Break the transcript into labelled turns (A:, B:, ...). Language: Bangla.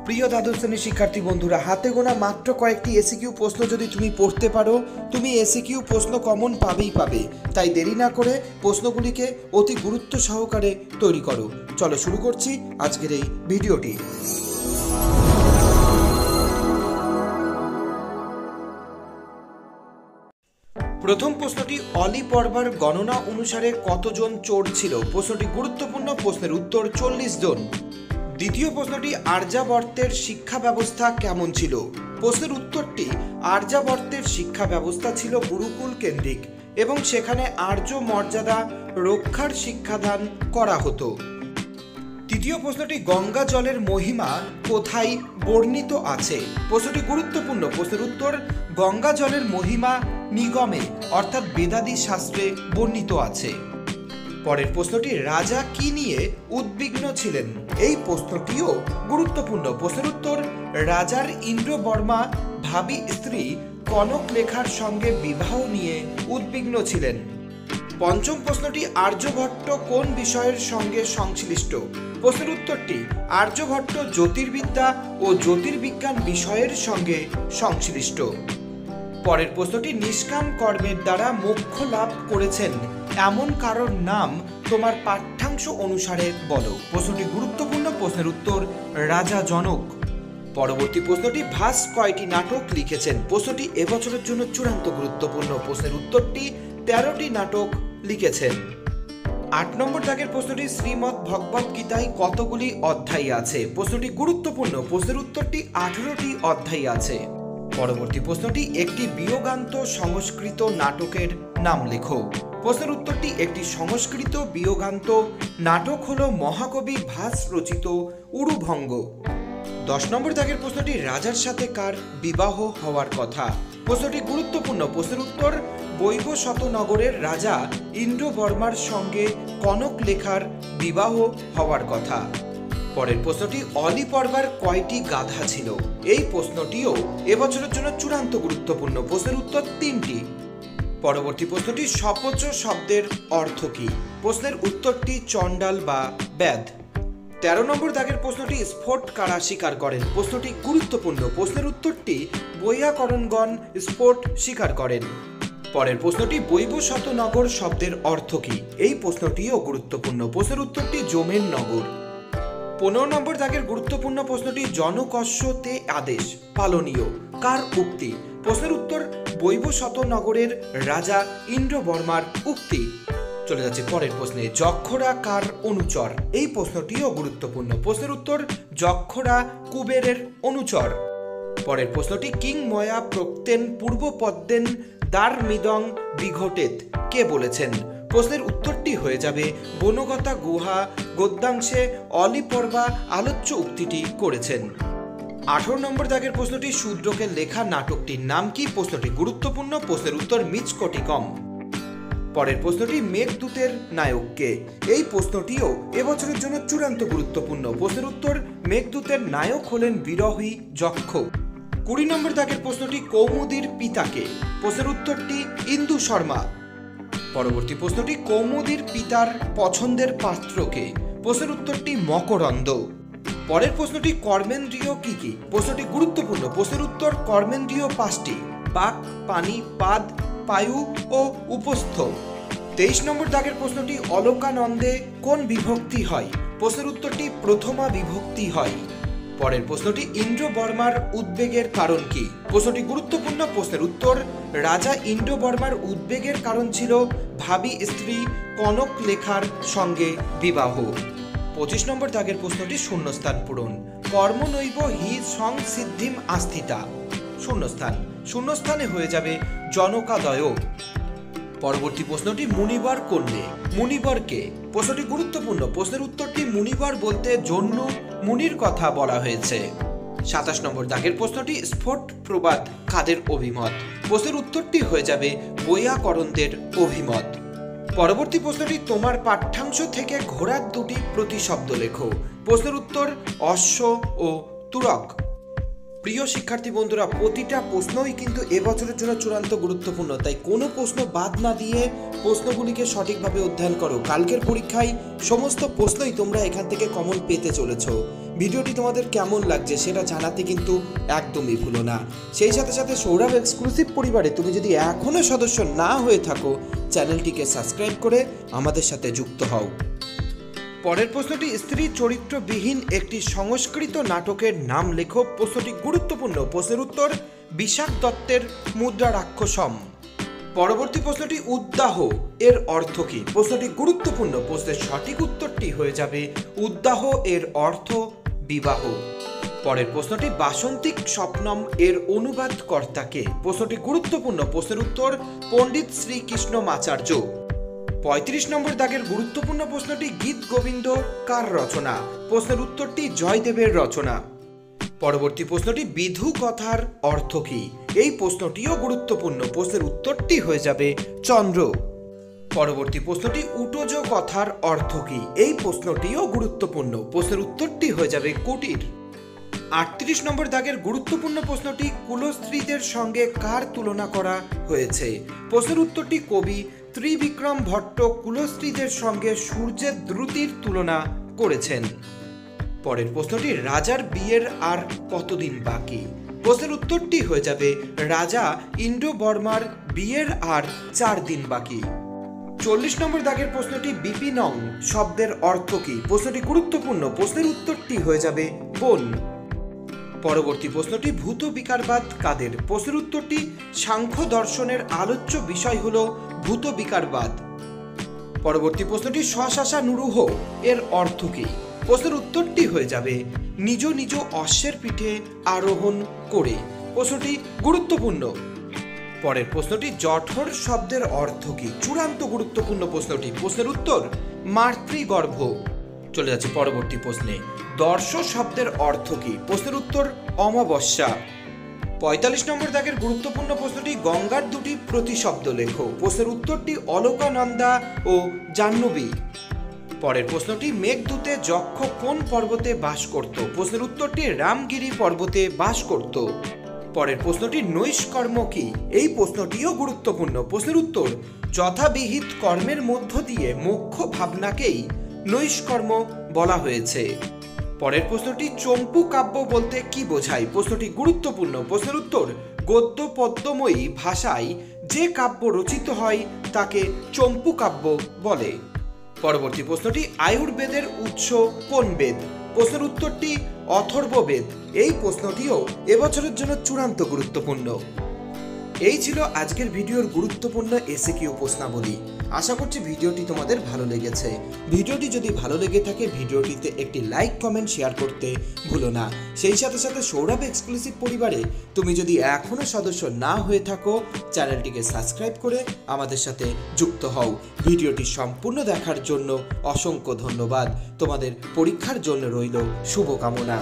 A: প্রিয় দ্বাদশ শ্রেণীর শিক্ষার্থী বন্ধুরা, হাতে গোনা মাত্র কয়েকটি এসিকিউ প্রশ্ন যদি তুমি পড়তে পারো, তুমি এসিকিউ প্রশ্ন কমন পাবে। তাই দেরি না করে প্রশ্নগুলিকে অতি গুরুত্ব সহকারে তৈরি করো। চলো শুরু করছি আজকের এই ভিডিওটি। প্রথম প্রশ্নটি, অলি পর্বার গণনা অনুসারে কতজন চোর ছিল? প্রশ্নটি গুরুত্বপূর্ণ, প্রশ্নের উত্তর 40 জন। দ্বিতীয় প্রশ্নটি, আর্যাবর্তের শিক্ষা ব্যবস্থা কেমন ছিল? প্রশ্নের উত্তরটি, আর্যাবর্তের শিক্ষা ব্যবস্থা ছিল গুরুকুল কেন্দ্রিক এবং সেখানে আর্য মর্যাদা রক্ষার শিক্ষাদান করা হতো। তৃতীয় প্রশ্নটি, গঙ্গা জলের মহিমা কোথায় বর্ণিত আছে? প্রশ্নটি গুরুত্বপূর্ণ, প্রশ্নের উত্তর, গঙ্গা জলের মহিমা নিগমে অর্থাৎ বেদাদি শাস্ত্রে বর্ণিত আছে। পরের প্রশ্নটি, রাজা কি নিয়ে উদ্বিগ্ন ছিলেন? এই প্রশ্নটিও গুরুত্বপূর্ণ, প্রশ্নের উত্তর, রাজার ইন্দ্রবর্মা ভাবী স্ত্রী কনকলেখার সঙ্গে বিবাহ নিয়ে উদ্বিগ্ন ছিলেন। পঞ্চম প্রশ্নটি, আর্যভট্ট কোন বিষয়ের সঙ্গে সংশ্লিষ্ট? প্রশ্নের উত্তরটি, আর্যভট্ট জ্যোতির্বিদ্যা ও জ্যোতির্বিজ্ঞান বিষয়ের সঙ্গে সংশ্লিষ্ট। পরের প্রশ্নটি, নিষ্কাম কর্মের দ্বারা মোক্ষ লাভ করেছেন এমন কারোর নাম তোমার পাঠ্যাংশ অনুসারে বলো। প্রশ্নটি গুরুত্বপূর্ণ, প্রশ্নের উত্তর, রাজা জনক। পরবর্তী প্রশ্নটি, ভাস কয়টি নাটক লিখেছেন? প্রশ্নটি এবছরের জন্য চূড়ান্ত গুরুত্বপূর্ণ, প্রশ্নের উত্তরটি, 13টি নাটক লিখেছেন। 8 নম্বর দাগের প্রশ্নটি, শ্রীমদ্ ভগবত গীতায় কতগুলি অধ্যায় আছে? প্রশ্নটি গুরুত্বপূর্ণ, প্রশ্নের উত্তরটি, 18টি অধ্যায় আছে। পরবর্তী প্রশ্নটি, একটি বিয়োগান্ত সংস্কৃত নাটকের নাম লেখো। প্রশ্নের উত্তরটি, একটি সংস্কৃত বিয়োগান্ত নাটক হল মহাকবি ভাস রচিত উরুভঙ্গ। 10 নম্বর দাগের প্রশ্নটি, রাজার সাথে কার বিবাহ হওয়ার কথা? প্রশ্নটি গুরুত্বপূর্ণ, প্রশ্নের উত্তর, বৈবশতনগরের রাজা ইন্দ্রবর্মার সঙ্গে কনকলেখার বিবাহ হওয়ার কথা। পরের প্রশ্নটি, অলি পর্বার কয়টি গাধা ছিল? এই প্রশ্নটিও এবছরের জন্য চূড়ান্ত গুরুত্বপূর্ণ, প্রশ্নের উত্তর 3টি। পরবর্তী প্রশ্নটি, শপচ শব্দের অর্থ কি? প্রশ্নের উত্তরটি, চণ্ডাল বা ব্যাধ। 13 নম্বর দাগের প্রশ্নটি, স্ফোট কারা স্বীকার করেন? প্রশ্নটি গুরুত্বপূর্ণ, প্রশ্নের উত্তরটি, বৈয়াকরণগণ স্ফোট স্বীকার করেন। পরের প্রশ্নটি, বৈবশতনগর শব্দের অর্থ কি? এই প্রশ্নটিও গুরুত্বপূর্ণ, প্রশ্নের উত্তরটি, জমের নগর। 15 নম্বর দাগের গুরুত্বপূর্ণ প্রশ্নটি, জনকস্য তে আদেশ পালনীয় কার উক্তি? প্রশ্নের উত্তর, বৈবশতনগরের রাজা ইন্দ্রবর্মার উক্তি। চলে যাচ্ছে পরের প্রশ্নে, যক্ষরা কার অনুচর? এই প্রশ্নটিও গুরুত্বপূর্ণ, প্রশ্নের উত্তর, যক্ষরা কুবেরের অনুচর। পরের প্রশ্নটি, কিংময়া প্রক্তেন পূর্বপদ্মেন দ্বারমিদং বিঘটেত কে বলেছেন? প্রশ্নের উত্তরটি হয়ে যাবে বনগতা গুহা গদ্যাংশে অলি পর্বা আলোচ্য উক্তিটি করেছেন। 18 নম্বর দাগের প্রশ্নটি, শূদ্রকে লেখা নাটকটির নাম কি? প্রশ্নটি গুরুত্বপূর্ণ, প্রশ্নের উত্তর, মিচকটিকম। পরের প্রশ্নটি, মেঘদূতের নায়ক কে? এই প্রশ্নটিও এবছরের জন্য চূড়ান্ত গুরুত্বপূর্ণ, প্রশ্নের উত্তর, মেঘদূতের নায়ক হলেন বিরহী যক্ষ। 20 নম্বর দাগের প্রশ্নটি, কৌমুদীর পিতাকে? প্রশ্নের উত্তরটি, ইন্দু শর্মা। পরবর্তী প্রশ্নটি, কৌমুদীর পিতার পছন্দের পাত্রকে? প্রশ্নের উত্তরটি, মকরন্দ। পরের প্রশ্নটি, কর্মেন্দ্রিয় কি কি? প্রশ্নটি গুরুত্বপূর্ণ, প্রশ্নের উত্তর, কর্মেন্দ্রিয় 5টি, বাক, পানি, পাদ, পায়ু ও উপস্থ। 23 নম্বর দাগের প্রশ্নটি, অলোকানন্দে কোন বিভক্তি হয়? প্রশ্নের উত্তরটি, প্রথমা বিভক্তি হয়। পরের প্রশ্নটি, ইন্দ্রবর্মার উদ্বেগের কারণ কি? প্রশ্নটি গুরুত্বপূর্ণ, প্রশ্নের উত্তর, রাজা ইন্দ্রবর্মার উদ্বেগের কারণ ছিল ভাবী স্ত্রী কনকলেখার সঙ্গে বিবাহ। 25 নম্বর দাগের প্রশ্নটি, শূন্যস্থান পূরণ। কর্মনৈব হি সংসিদ্ধিম আস্থিতা, শূন্যস্থানে হয়ে যাবে জনকাদয়। পরবর্তী প্রশ্নটি, মুনিবর কন্যে? মুনিবর কে? প্রশ্নটি গুরুত্বপূর্ণ, প্রশ্নের উত্তরটি, মুনিবর বলতে জন্য মুনির কথা বলা হয়েছে। 27 নম্বর দাগের প্রশ্নটি, স্ফোট প্রবাদ কাদের অভিমত? প্রশ্নের উত্তরটি হয়ে যাবে বৈয়াকরণদের অভিমত। পরবর্তী প্রশ্নটি, তোমার পাঠ্যাংশ থেকে ঘোড়ার 2টি প্রতিশব্দ লেখো। প্রশ্নের উত্তর, অশ্ব ও তুরক। প্রিয় শিক্ষার্থী বন্ধুরা, প্রতিটা প্রশ্নই কিন্তু এবছরের জন্য চূড়ান্ত গুরুত্বপূর্ণ, তাই কোনো প্রশ্ন বাদ না দিয়ে প্রশ্নগুলিকে সঠিকভাবে অধ্যয়ন করো। কালকের পরীক্ষায় সমস্ত প্রশ্নই তোমরা এখান থেকে কমন পেতে চলেছ। ভিডিওটি তোমাদের কেমন লাগছে সেটা জানাতে কিন্তু একদমই ভুলো না। সেই সাথে সাথে সৌরভ এক্সক্লুসিভ পরিবারে তুমি যদি এখনও সদস্য না হয়ে থাকো, চ্যানেলটিকে সাবস্ক্রাইব করে আমাদের সাথে যুক্ত হও। পরের প্রশ্নটি, স্ত্রী চরিত্রবিহীন একটি সংস্কৃত নাটকের নাম লেখো। প্রশ্নটি গুরুত্বপূর্ণ। প্রশ্নের উত্তর বিশাখ দত্তের মুদ্রা রাক্ষসম। পরবর্তী প্রশ্নটি, উদ্দাহ এর অর্থ কী? প্রশ্নটি গুরুত্বপূর্ণ। প্রশ্নের সঠিক উত্তরটি হয়ে যাবে উদ্দাহ এর অর্থ বিবাহ। পরের প্রশ্নটি, বাসন্তিক স্বপ্নম এর অনুবাদ কর্তা কে? প্রশ্নটি গুরুত্বপূর্ণ। প্রশ্নের উত্তর পণ্ডিত শ্রীকৃষ্ণমাচার্য। 35 নম্বর দাগের গুরুত্বপূর্ণ প্রশ্নটি, গীত গোবিন্দ কার রচনা? প্রশ্নের উত্তরটি জয়দেবের রচনা। পরবর্তী প্রশ্নটি, বিধু কথার অর্থ কী? এই প্রশ্নটিও গুরুত্বপূর্ণ। প্রশ্নের উত্তরটি হয়ে যাবে চন্দ্র। পরবর্তী প্রশ্নটি, উটজ কথার অর্থ কী? এই প্রশ্নটিও গুরুত্বপূর্ণ। প্রশ্নের উত্তরটি হয়ে যাবে কুটির। 38 নম্বর দাগের গুরুত্বপূর্ণ প্রশ্নটি, কুলস্ত্রীদের সঙ্গে কার তুলনা করা হয়েছে? প্রশ্নের উত্তরটি কবি ত্রিবিক্রম ভট্ট কুলস্ত্রীদের সঙ্গে সূর্যের দ্রুতির তুলনা করেছেন। পরের প্রশ্নটি, রাজার বিয়ের আর কতদিন বাকি? প্রশ্নের উত্তরটি হয়ে যাবে রাজা ইন্দ্রবর্মার বিয়ের আর 4 দিন বাকি। 40 নম্বর দাগের প্রশ্নটি, বিপিনং শব্দের অর্থ কী? প্রশ্নটি গুরুত্বপূর্ণ। প্রশ্নের উত্তরটি হয়ে যাবে বোন। পরবর্তী প্রশ্নটি, ভূত বিকারবাদ কাদের? প্রশ্নের উত্তরটি সাংখ্য দর্শনের আলোচ্য বিষয় হল ভূত বিকারবাদ। পরবর্তী প্রশ্নটি, স্বশাসা নুরুহ এর অর্থ কী? প্রশ্নের উত্তরটি হয়ে যাবে নিজ নিজ অশ্বের পিঠে আরোহণ করে। প্রশ্নটি গুরুত্বপূর্ণ। পরের প্রশ্নটি, জঠর শব্দের অর্থ কী? চূড়ান্ত গুরুত্বপূর্ণ প্রশ্নটি। প্রশ্নের উত্তর মাতৃগর্ভ। চলে যাচ্ছে পরবর্তী প্রশ্নে, দর্শ শব্দের অর্থ কী? প্রশ্নের উত্তর অমাবস্যা। 45 নম্বর দাগের গুরুত্বপূর্ণ প্রশ্নটি, গঙ্গার দুটি প্রতিশব্দ লেখো। প্রশ্নের উত্তরটি অলকানন্দা ও জাহ্নবী। পরের প্রশ্নটি, মেঘদূতে যক্ষ কোন পর্বতে বাস করত? প্রশ্নের উত্তরটি রামগিরি পর্বতে বাস করত। পরের প্রশ্নটি, নৈষ্কর্ম কি? এই প্রশ্নটিও গুরুত্বপূর্ণ। প্রশ্নের উত্তর যথাবিহিত কর্মের মধ্য দিয়ে মোক্ষ ভাবনাকেই নৈষ্কর্ম বলা হয়েছে। পরের প্রশ্নটি, চম্পু কাব্য বলতে কি বোঝায়? প্রশ্নটি গুরুত্বপূর্ণ। প্রশ্নের উত্তর গদ্য পদ্যময়ী ভাষায় যে কাব্য রচিত হয় তাকে চম্পু কাব্য বলে। পরবর্তী প্রশ্নটি, আয়ুর্বেদের উৎস কোন বেদ? প্রশ্নের উত্তরটি অথর্ববেদ। এই প্রশ্নটিও এবছরের জন্য চূড়ান্ত গুরুত্বপূর্ণ। এই ছিল আজকের ভিডিওর গুরুত্বপূর্ণ এসএকিউ প্রশ্নাবলী। আশা করছি ভিডিওটি তোমাদের ভালো লেগেছে। ভিডিওটি যদি ভালো লেগে থাকে ভিডিওটিতে একটি লাইক কমেন্ট শেয়ার করতে ভুলো না। সেই সাথে সাথে সৌরভ এক্সক্লুসিভ পরিবারে তুমি যদি এখনও সদস্য না হয়ে থাকো, চ্যানেলটিকে সাবস্ক্রাইব করে আমাদের সাথে যুক্ত হও। ভিডিওটি সম্পূর্ণ দেখার জন্য অসংখ্য ধন্যবাদ। তোমাদের পরীক্ষার জন্য রইল শুভকামনা।